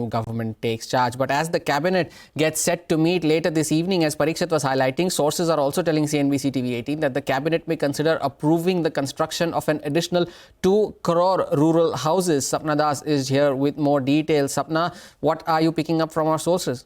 new government takes charge. But as the cabinet gets set to meet later this evening, as Parikshit was highlighting, sources are also telling CNBC-TV18 that the cabinet may consider approving the construction of an additional 2 crore rural houses. Sapna Das is here with more details. Sapna, what are you picking up from our sources?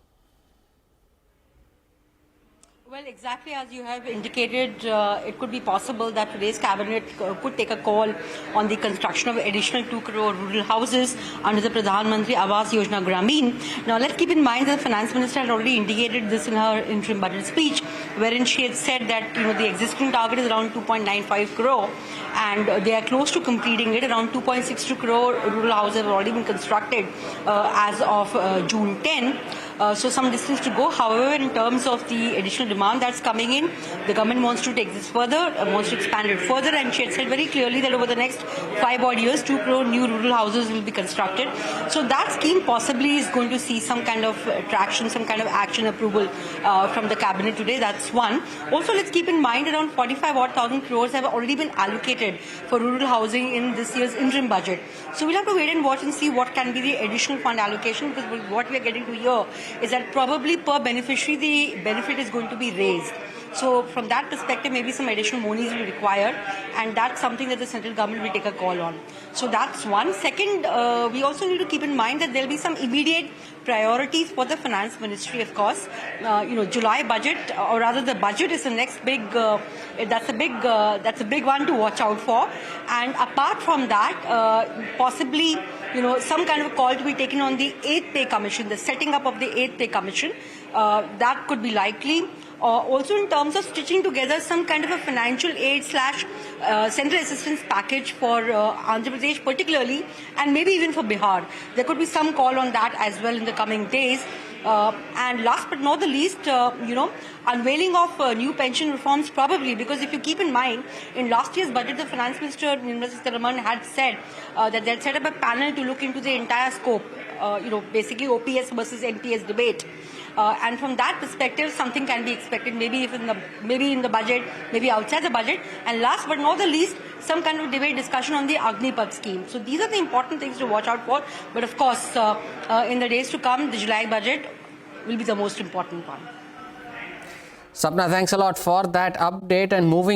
Well, exactly as you have indicated, it could be possible that today's cabinet could take a call on the construction of additional 2 crore rural houses under the Pradhan Mantri Awas Yojana Gramin. Now, let's keep in mind that the finance minister had already indicated this in her interim budget speech, wherein she had said that the existing target is around 2.95 crore, and they are close to completing it. Around 2.62 crore rural houses have already been constructed as of June 10. So some distance to go. However, in terms of the additional demand that's coming in, the government wants to take this further, wants to expand it further, and she had said very clearly that over the next 5 odd years, 2 crore new rural houses will be constructed. So that scheme possibly is going to see some kind of traction, some kind of action approval from the cabinet today. That's one. Also, let's keep in mind around 45,000 crores have already been allocated for rural housing in this year's interim budget. So we'll have to wait and watch and see what can be the additional fund allocation, because what we are getting to here is that probably per beneficiary the benefit is going to be raised. So from that perspective, maybe some additional monies will be required, and that's something that the central government will take a call on. So that's one. Second, we also need to keep in mind that there will be some immediate priorities for the finance ministry, of course. July budget, or rather the budget is the next big, that's a big one to watch out for. And apart from that, possibly, some kind of a call to be taken on the 8th Pay Commission, the setting up of the 8th Pay Commission. That could be likely. Also in terms of stitching together some kind of a financial aid / central assistance package for Andhra Pradesh particularly, and maybe even for Bihar. There could be some call on that as well in the coming days. And last but not the least, unveiling of new pension reforms probably, because if you keep in mind, in last year's budget, the Finance Minister, Nirmala Sitharaman, had said that they'd set up a panel to look into the entire scope, basically OPS versus NPS debate. And from that perspective, something can be expected, maybe in the budget, maybe outside the budget. And last but not the least, some kind of debate discussion on the Agnipath scheme. So these are the important things to watch out for. But of course, in the days to come, the July budget will be the most important one. Sapna, thanks a lot for that update. And moving